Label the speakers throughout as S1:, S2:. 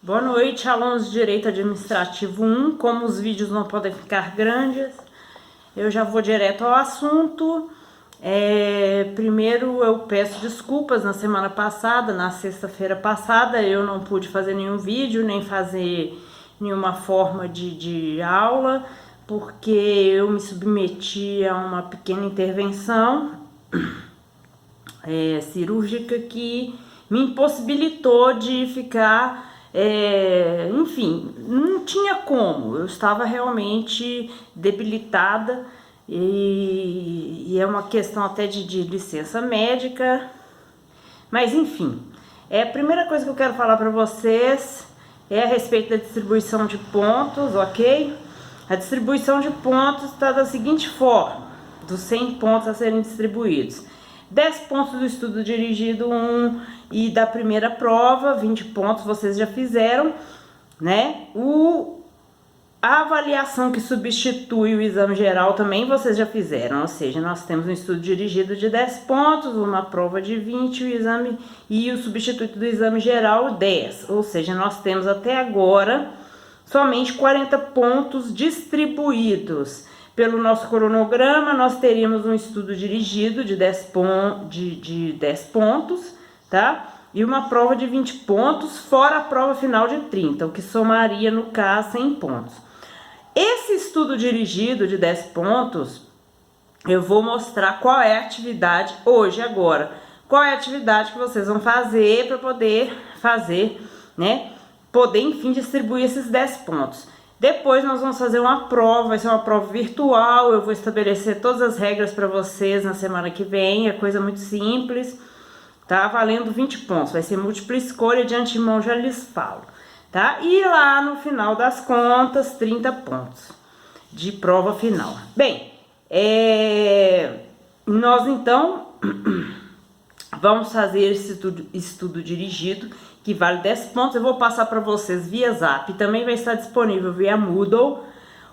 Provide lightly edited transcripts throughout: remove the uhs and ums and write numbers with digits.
S1: Boa noite, alunos de Direito Administrativo 1. Como os vídeos não podem ficar grandes, eu já vou direto ao assunto. Primeiro eu peço desculpas. Na semana passada, na sexta-feira passada, eu não pude fazer nenhum vídeo, nem fazer nenhuma forma de aula, porque eu me submeti a uma pequena intervenção cirúrgica que me impossibilitou de ficar... enfim, não tinha como, eu estava realmente debilitada e é uma questão até de licença médica, mas enfim, a primeira coisa que eu quero falar para vocês é a respeito da distribuição de pontos, ok? A distribuição de pontos está da seguinte forma, dos 100 pontos a serem distribuídos: 10 pontos do estudo dirigido 1 e da primeira prova, 20 pontos vocês já fizeram, né? A avaliação que substitui o exame geral também vocês já fizeram, ou seja, nós temos um estudo dirigido de 10 pontos, uma prova de 20, o exame e o substituto do exame geral 10, ou seja, nós temos até agora somente 40 pontos distribuídos. Pelo nosso cronograma, nós teríamos um estudo dirigido de 10 pontos, tá? E uma prova de 20 pontos, fora a prova final de 30, o que somaria, no caso, 100 pontos. Esse estudo dirigido de 10 pontos, eu vou mostrar qual é a atividade hoje, agora. Qual é a atividade que vocês vão fazer para poder fazer, né? Poder, enfim, distribuir esses 10 pontos. Depois nós vamos fazer uma prova, vai ser uma prova virtual, eu vou estabelecer todas as regras para vocês na semana que vem, é coisa muito simples, tá? Valendo 20 pontos, vai ser múltipla escolha, de antemão já lhes falo, tá? E lá no final das contas, 30 pontos de prova final. Bem, nós então vamos fazer esse estudo dirigido, que vale 10 pontos. Eu vou passar para vocês via Zap, também vai estar disponível via Moodle,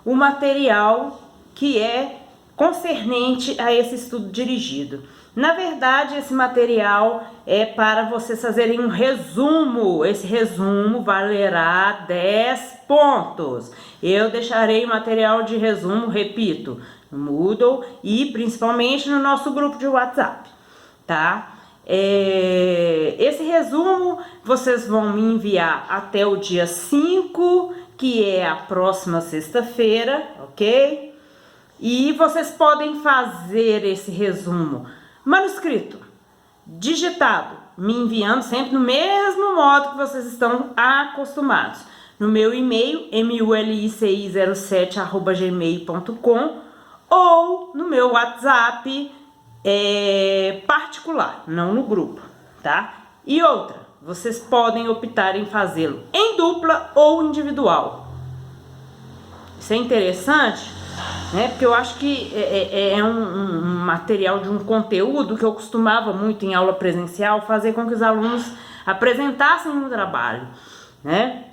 S1: o material que é concernente a esse estudo dirigido. Na verdade, esse material é para vocês fazerem um resumo. Esse resumo valerá 10 pontos. Eu deixarei o material de resumo, repito, no Moodle e principalmente no nosso grupo de WhatsApp, tá? Esse resumo vocês vão me enviar até o dia 5, que é a próxima sexta-feira, ok? E vocês podem fazer esse resumo manuscrito, digitado, me enviando sempre no mesmo modo que vocês estão acostumados, no meu e-mail mulici07@gmail.com ou no meu WhatsApp particular, não no grupo, tá? E outra, vocês podem optar em fazê-lo em dupla ou individual. Isso é interessante, né? Porque eu acho que é um material de um conteúdo que eu costumava muito em aula presencial fazer com que os alunos apresentassem um trabalho, né?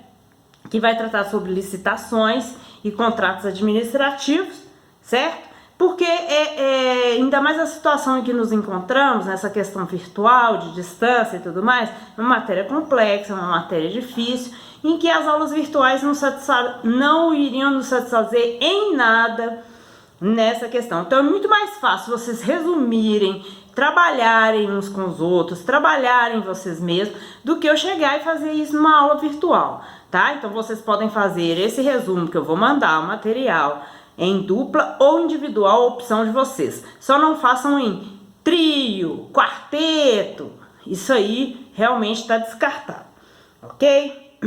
S1: Que vai tratar sobre licitações e contratos administrativos, certo? Porque ainda mais a situação em que nos encontramos, nessa questão virtual, de distância e tudo mais, é uma matéria complexa, uma matéria difícil, em que as aulas virtuais não iriam nos satisfazer em nada nessa questão. Então é muito mais fácil vocês resumirem, trabalharem uns com os outros, trabalharem vocês mesmos, do que eu chegar e fazer isso numa aula virtual, tá? Então vocês podem fazer esse resumo que eu vou mandar, o material, em dupla ou individual, opção de vocês. Só não façam em trio, quarteto, isso aí realmente está descartado, ok?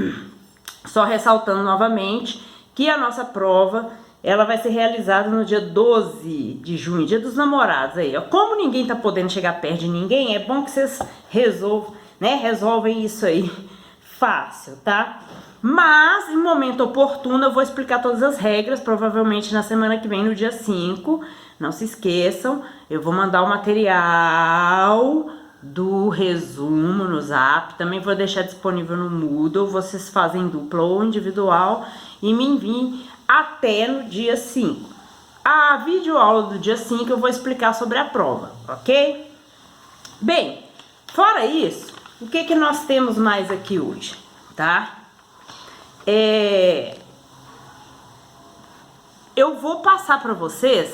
S1: Só ressaltando novamente que a nossa prova, ela vai ser realizada no dia 12 de junho, dia dos namorados aí, ó. Como ninguém tá podendo chegar perto de ninguém, é bom que vocês resolvem isso aí fácil, tá? Mas, em momento oportuno, eu vou explicar todas as regras, provavelmente na semana que vem, no dia 5. Não se esqueçam, eu vou mandar o material do resumo no Zap, também vou deixar disponível no Moodle, vocês fazem dupla ou individual e me enviem até no dia 5. A videoaula do dia 5 eu vou explicar sobre a prova, ok? Bem, fora isso, o que nós temos mais aqui hoje, tá? eu vou passar para vocês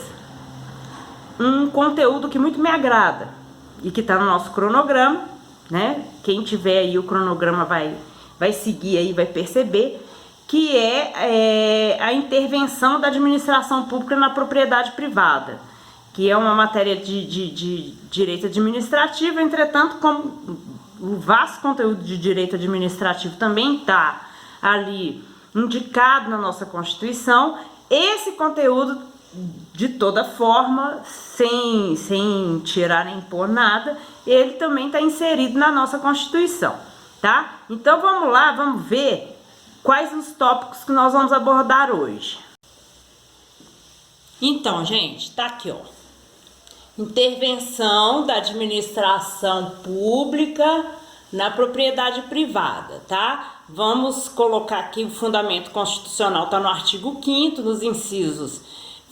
S1: um conteúdo que muito me agrada e que está no nosso cronograma, né? Quem tiver aí o cronograma vai seguir aí, vai perceber, que é a intervenção da administração pública na propriedade privada, que é uma matéria de direito administrativo. Entretanto, como o vasto conteúdo de direito administrativo também está ali indicado na nossa Constituição, esse conteúdo, de toda forma, sem tirar nem pôr nada, ele também está inserido na nossa Constituição, tá? Então vamos lá, vamos ver quais os tópicos que nós vamos abordar hoje. Então, gente, tá aqui, ó. Intervenção da administração pública na propriedade privada, tá? Vamos colocar aqui o fundamento constitucional, tá no artigo 5º, nos incisos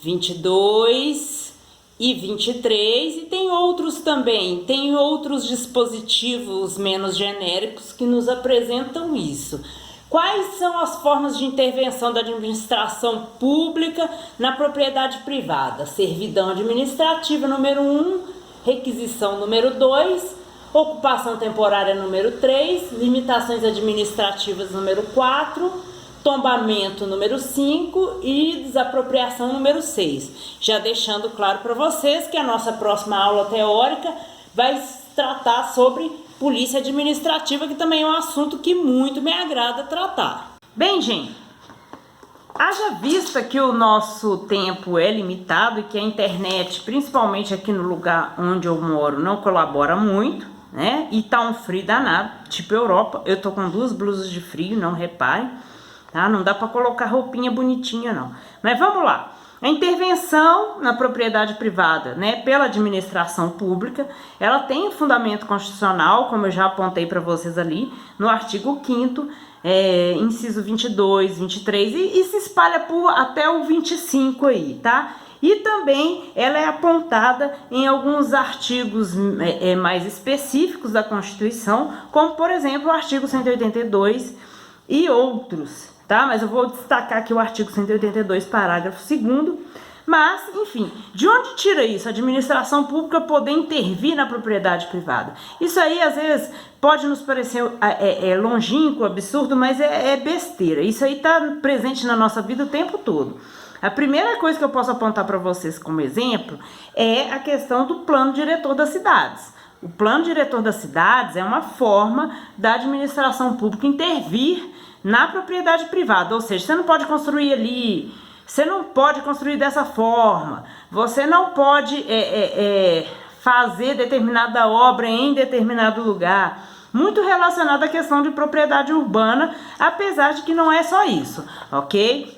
S1: 22 e 23, e tem outros também, tem outros dispositivos menos genéricos que nos apresentam isso. Quais são as formas de intervenção da administração pública na propriedade privada? Servidão administrativa número 1, requisição número 2, ocupação temporária número 3, limitações administrativas número 4, tombamento número 5 e desapropriação número 6. Já deixando claro para vocês que a nossa próxima aula teórica vai tratar sobre polícia administrativa, que também é um assunto que muito me agrada tratar. Bem, gente, haja vista que o nosso tempo é limitado e que a internet, principalmente aqui no lugar onde eu moro, não colabora muito, né? E tá um frio danado, tipo Europa. Eu tô com 2 blusas de frio, não reparem, tá? Não dá para colocar roupinha bonitinha, não. Mas vamos lá. A intervenção na propriedade privada, né, pela administração pública, ela tem fundamento constitucional, como eu já apontei para vocês ali, no artigo 5º, inciso 22, 23, e se espalha por até o 25 aí, tá? E também ela é apontada em alguns artigos mais específicos da Constituição, como, por exemplo, o artigo 182 e outros, tá? Mas eu vou destacar aqui o artigo 182, parágrafo 2º. Mas, enfim, de onde tira isso? A administração pública poder intervir na propriedade privada. Isso aí, às vezes, pode nos parecer longínquo, absurdo, mas é besteira. Isso aí está presente na nossa vida o tempo todo. A primeira coisa que eu posso apontar para vocês como exemplo é a questão do plano diretor das cidades. O plano diretor das cidades é uma forma da administração pública intervir na propriedade privada, ou seja, você não pode construir ali, você não pode construir dessa forma, você não pode fazer determinada obra em determinado lugar, muito relacionado à questão de propriedade urbana, apesar de que não é só isso, ok?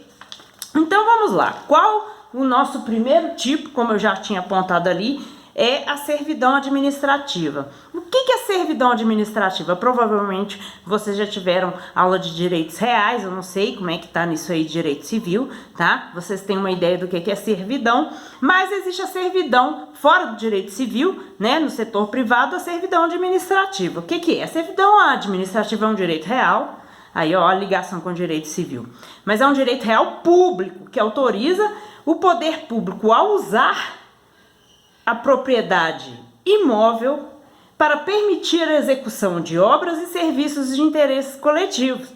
S1: Então vamos lá, qual o nosso primeiro tipo, como eu já tinha apontado ali, é a servidão administrativa. O que é servidão administrativa? Provavelmente vocês já tiveram aula de direitos reais, eu não sei como é que tá nisso aí de direito civil, tá? Vocês têm uma ideia do que é servidão, mas existe a servidão fora do direito civil, né? No setor privado, a servidão administrativa. O que é? A servidão administrativa é um direito real, aí ó, a ligação com o direito civil, mas é um direito real público, que autoriza o poder público a usar a propriedade imóvel para permitir a execução de obras e serviços de interesses coletivos.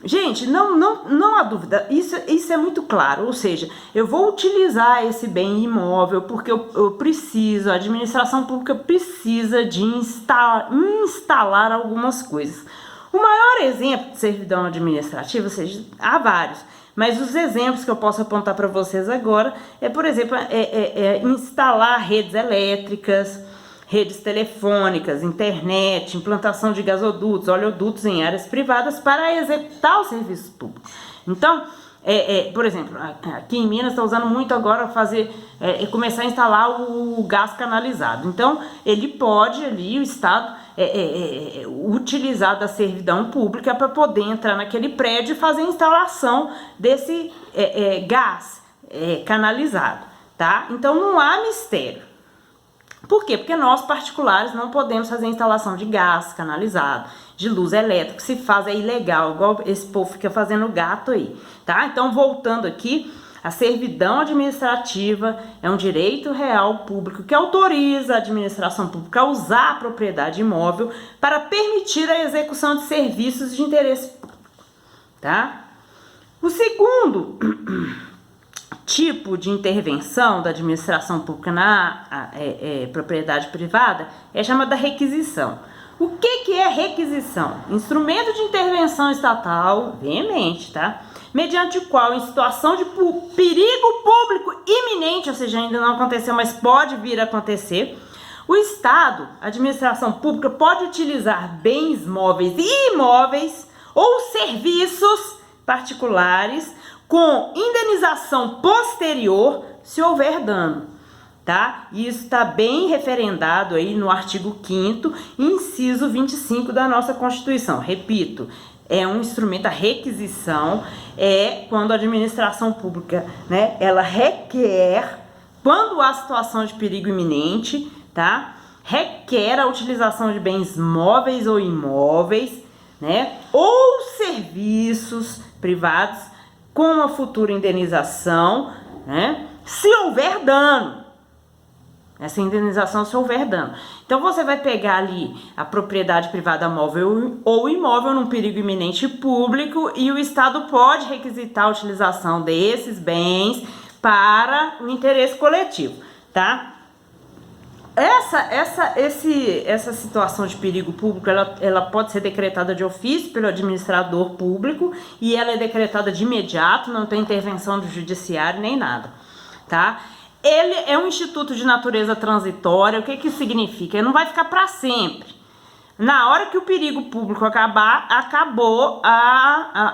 S1: Gente, não há dúvida, isso é muito claro, ou seja, eu vou utilizar esse bem imóvel porque eu preciso, a administração pública precisa de instalar algumas coisas. O maior exemplo de servidão administrativa, ou seja, há vários, mas os exemplos que eu posso apontar para vocês agora é, por exemplo, instalar redes elétricas, redes telefônicas, internet, implantação de gasodutos, oleodutos em áreas privadas para executar os serviços públicos. Então, por exemplo, aqui em Minas está usando muito agora começar a instalar o gás canalizado. Então, ele pode ali, o Estado, utilizar da servidão pública para poder entrar naquele prédio e fazer a instalação desse gás canalizado, tá? Então, não há mistério. Por quê? Porque nós, particulares, não podemos fazer instalação de gás canalizado, de luz elétrica. Se faz é ilegal, igual esse povo fica fazendo gato aí, tá? Então, voltando aqui, a servidão administrativa é um direito real público que autoriza a administração pública a usar a propriedade imóvel para permitir a execução de serviços de interesse público, tá? O segundo tipo de intervenção da administração pública na propriedade privada é chamada requisição. O que é requisição? Instrumento de intervenção estatal veemente, tá? Mediante o qual, em situação de perigo público iminente, ou seja, ainda não aconteceu, mas pode vir a acontecer, o Estado, a administração pública, pode utilizar bens móveis e imóveis ou serviços particulares com indenização posterior se houver dano, tá? Isso está bem referendado aí no artigo 5º, inciso 25 da nossa Constituição. Repito, é um instrumento, a requisição é quando a administração pública, né, ela requer, quando há situação de perigo iminente, tá? Requer a utilização de bens móveis ou imóveis, né, ou serviços privados com uma futura indenização, né, se houver dano. Essa indenização se houver dano. Então, você vai pegar ali a propriedade privada móvel ou imóvel num perigo iminente público e o Estado pode requisitar a utilização desses bens para o interesse coletivo, tá? Essa situação de perigo público, ela pode ser decretada de ofício pelo administrador público e ela é decretada de imediato, não tem intervenção do judiciário nem nada, tá? Ele é um instituto de natureza transitória. O que isso significa? Ele não vai ficar para sempre. Na hora que o perigo público acabar, acabou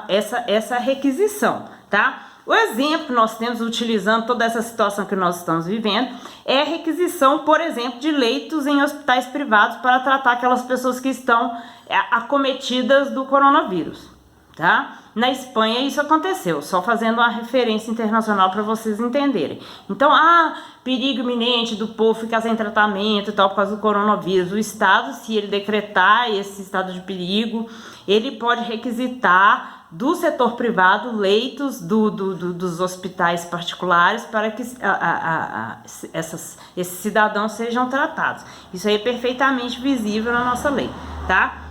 S1: essa requisição, tá? O exemplo que nós temos, utilizando toda essa situação que nós estamos vivendo, é a requisição, por exemplo, de leitos em hospitais privados para tratar aquelas pessoas que estão acometidas do coronavírus, tá? Na Espanha isso aconteceu, só fazendo uma referência internacional para vocês entenderem. Então, perigo iminente do povo ficar sem tratamento e tal por causa do coronavírus. O Estado, se ele decretar esse estado de perigo, ele pode requisitar do setor privado leitos dos hospitais particulares para que esses cidadãos sejam tratados. Isso aí é perfeitamente visível na nossa lei, tá?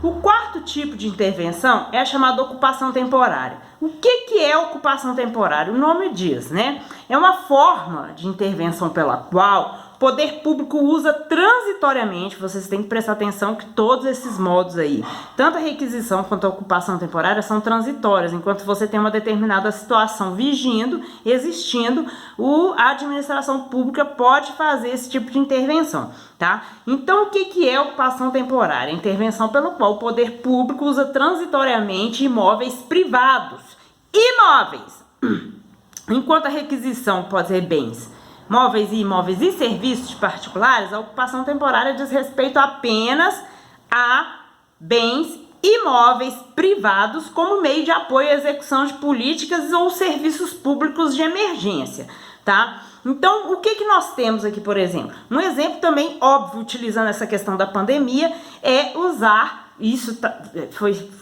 S1: O quarto tipo de intervenção é a chamada ocupação temporária. O que é ocupação temporária? O nome diz, né? É uma forma de intervenção pela qual o poder público usa transitoriamente, vocês têm que prestar atenção que todos esses modos aí, tanto a requisição quanto a ocupação temporária, são transitórias. Enquanto você tem uma determinada situação vigindo, existindo, a administração pública pode fazer esse tipo de intervenção, tá? Então, o que é ocupação temporária? Intervenção pelo qual o poder público usa transitoriamente imóveis privados. Imóveis! Enquanto a requisição pode ser bens móveis e imóveis e serviços particulares, a ocupação temporária diz respeito apenas a bens imóveis privados como meio de apoio à execução de políticas ou serviços públicos de emergência, tá? Então, o que nós temos aqui, por exemplo? Um exemplo também óbvio, utilizando essa questão da pandemia, é usar, isso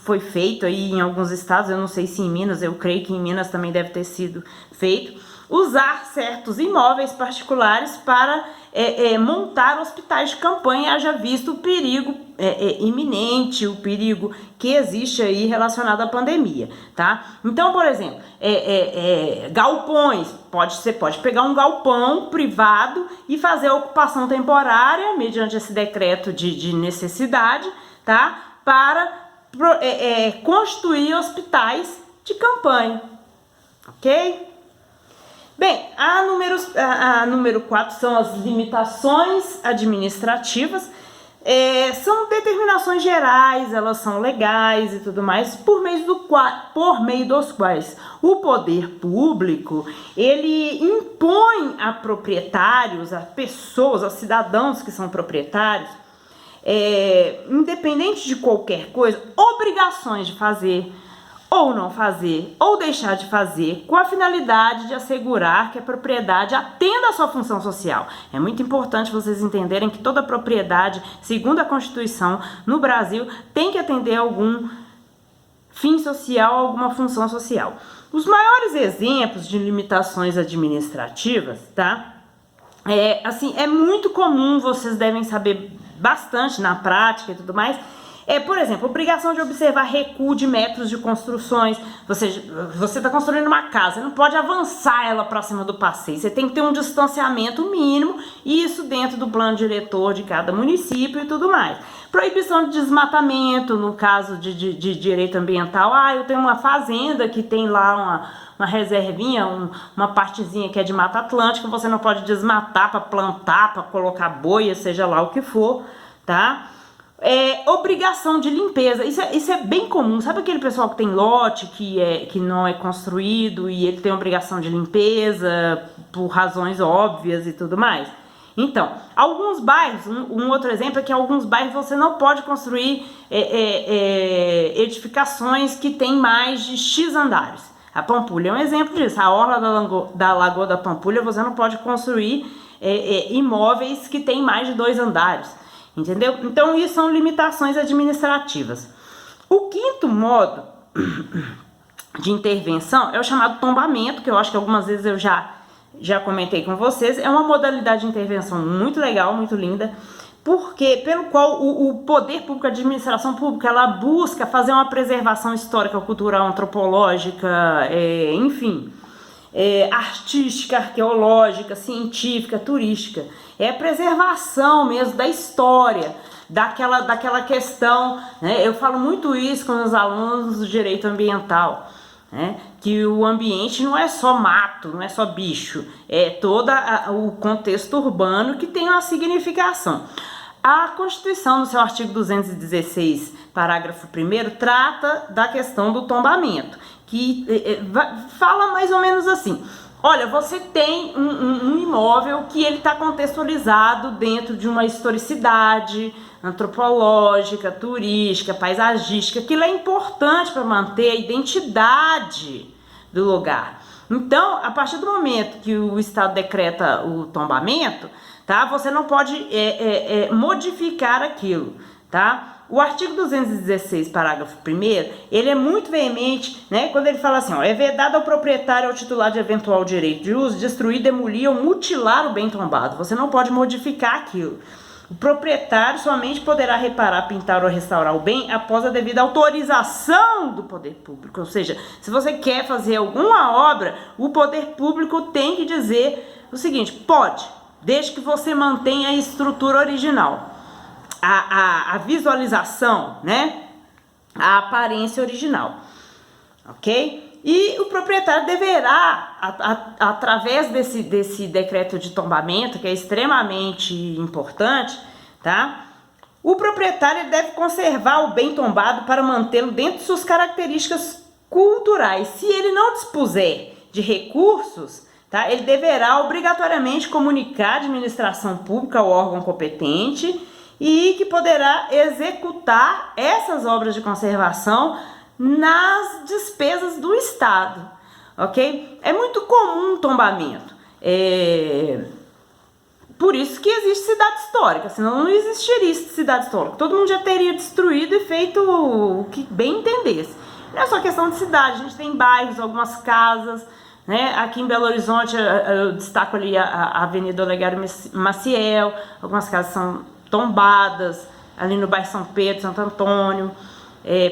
S1: foi feito aí em alguns estados, eu não sei se em Minas, eu creio que em Minas também deve ter sido feito, usar certos imóveis particulares para montar hospitais de campanha, haja visto o perigo iminente, o perigo que existe aí relacionado à pandemia, tá? Então, por exemplo, galpões, pode pegar um galpão privado e fazer a ocupação temporária, mediante esse decreto de necessidade, tá? Para construir hospitais de campanha, ok? Bem, a número 4 são as limitações administrativas. São determinações gerais, elas são legais e tudo mais, por meio dos quais o poder público, ele impõe a proprietários, a pessoas, a cidadãos que são proprietários, independente de qualquer coisa, obrigações de fazer, ou não fazer, ou deixar de fazer, com a finalidade de assegurar que a propriedade atenda à sua função social. É muito importante vocês entenderem que toda propriedade, segundo a Constituição, no Brasil, tem que atender a algum fim social, alguma função social. Os maiores exemplos de limitações administrativas, tá? É muito comum, vocês devem saber bastante na prática e tudo mais. Por exemplo, obrigação de observar recuo de metros de construções. Você está construindo uma casa, você não pode avançar ela para cima do passeio. Você tem que ter um distanciamento mínimo, e isso dentro do plano diretor de cada município e tudo mais. Proibição de desmatamento, no caso de direito ambiental. Eu tenho uma fazenda que tem lá uma reservinha, uma partezinha que é de Mata Atlântica, você não pode desmatar para plantar, para colocar boia, seja lá o que for, tá? Obrigação de limpeza, isso é bem comum. Sabe aquele pessoal que tem lote que não é construído e ele tem obrigação de limpeza por razões óbvias e tudo mais? Então, alguns bairros, um outro exemplo é que em alguns bairros você não pode construir edificações que tem mais de X andares. A Pampulha é um exemplo disso. A orla da Lagoa da Pampulha, você não pode construir imóveis que tem mais de 2 andares. Entendeu? Então, isso são limitações administrativas. O quinto modo de intervenção é o chamado tombamento, que eu acho que algumas vezes eu já comentei com vocês. É uma modalidade de intervenção muito legal, muito linda, pelo qual o poder público, a administração pública, ela busca fazer uma preservação histórica, cultural, antropológica, enfim, artística, arqueológica, científica, turística. É a preservação mesmo da história, daquela questão, né? Eu falo muito isso com os alunos do direito ambiental, né? Que o ambiente não é só mato, não é só bicho, é todo o contexto urbano que tem uma significação. A Constituição, no seu artigo 216, parágrafo 1º, trata da questão do tombamento, que fala mais ou menos assim: olha, você tem um imóvel que ele está contextualizado dentro de uma historicidade antropológica, turística, paisagística, que é importante para manter a identidade do lugar. Então, a partir do momento que o Estado decreta o tombamento, tá, você não pode modificar aquilo, tá? O artigo 216, parágrafo 1º, ele é muito veemente, né, quando ele fala assim, é vedado ao proprietário ou titular de eventual direito de uso destruir, demolir ou mutilar o bem tombado. Você não pode modificar aquilo. O proprietário somente poderá reparar, pintar ou restaurar o bem após a devida autorização do poder público. Ou seja, se você quer fazer alguma obra, o poder público tem que dizer o seguinte: pode, desde que você mantenha a estrutura original. A visualização, né? A aparência original, ok? E o proprietário deverá, através desse decreto de tombamento, que é extremamente importante, tá? O proprietário deve conservar o bem tombado para mantê-lo dentro de suas características culturais. Se ele não dispuser de recursos, tá? Ele deverá obrigatoriamente comunicar à administração pública, ao órgão competente, e que poderá executar essas obras de conservação nas despesas do Estado, ok? É muito comum um tombamento, por isso que existe cidade histórica, senão não existiria cidade histórica, todo mundo já teria destruído e feito o que bem entendesse. Não é só questão de cidade, a gente tem bairros, algumas casas, né? Aqui em Belo Horizonte eu destaco ali a Avenida Olegário Maciel, algumas casas são tombadas, ali no bairro São Pedro, Santo Antônio,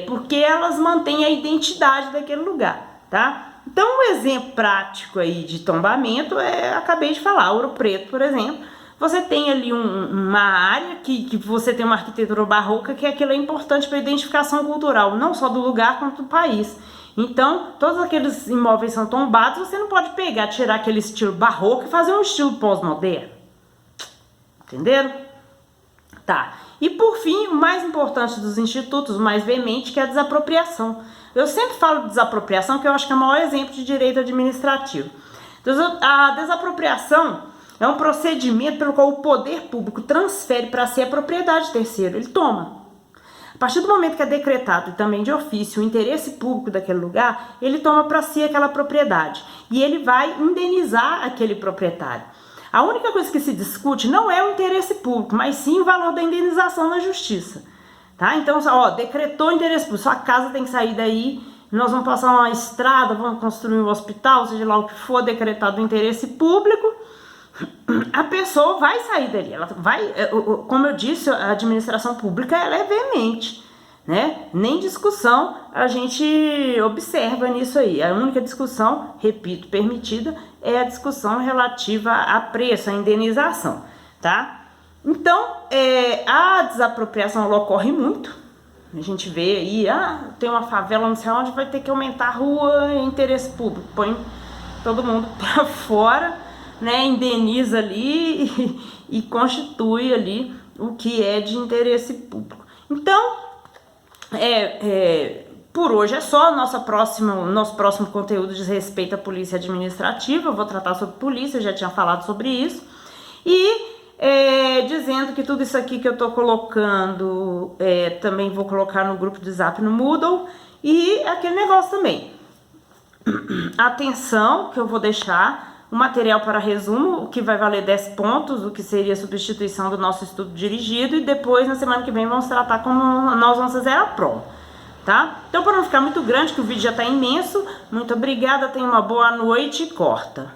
S1: porque elas mantêm a identidade daquele lugar, tá? Então, um exemplo prático aí de tombamento acabei de falar, Ouro Preto, por exemplo. Você tem ali uma área que você tem uma arquitetura barroca, que aquilo é importante para a identificação cultural, não só do lugar, quanto do país. Então, todos aqueles imóveis são tombados, você não pode pegar, tirar aquele estilo barroco e fazer um estilo pós-moderno. Entenderam? Tá. E por fim, o mais importante dos institutos, o mais veemente, que é a desapropriação. Eu sempre falo de desapropriação, que eu acho que é o maior exemplo de direito administrativo. A desapropriação é um procedimento pelo qual o poder público transfere para si a propriedade de terceiro, ele toma. A partir do momento que é decretado e também de ofício o interesse público daquele lugar, ele toma para si aquela propriedade e ele vai indenizar aquele proprietário. A única coisa que se discute não é o interesse público, mas sim o valor da indenização na justiça. Tá? Então, ó, decretou o interesse público, sua casa tem que sair daí, nós vamos passar uma estrada, vamos construir um hospital, seja lá o que for decretado o interesse público, a pessoa vai sair dali, ela vai, como eu disse, a administração pública ela é veemente, né? Nem discussão a gente observa nisso aí. A única discussão, repito, permitida é a discussão relativa a preço, a indenização, tá? Então, a desapropriação ela ocorre muito. A gente vê aí, tem uma favela não sei onde, vai ter que aumentar a rua em interesse público, põe todo mundo para fora, né, indeniza ali e constitui ali o que é de interesse público. Então, por hoje é só. Nosso próximo conteúdo diz respeito à polícia administrativa. Eu vou tratar sobre polícia, eu já tinha falado sobre isso. E dizendo que tudo isso aqui que eu tô colocando, também vou colocar no grupo de Zap no Moodle. E aquele negócio também. Atenção, que eu vou deixar o material para resumo, o que vai valer 10 pontos, o que seria a substituição do nosso estudo dirigido, e depois, na semana que vem, vamos tratar como nós vamos fazer a prova, tá? Então, para não ficar muito grande, que o vídeo já está imenso, muito obrigada, tenha uma boa noite e corta.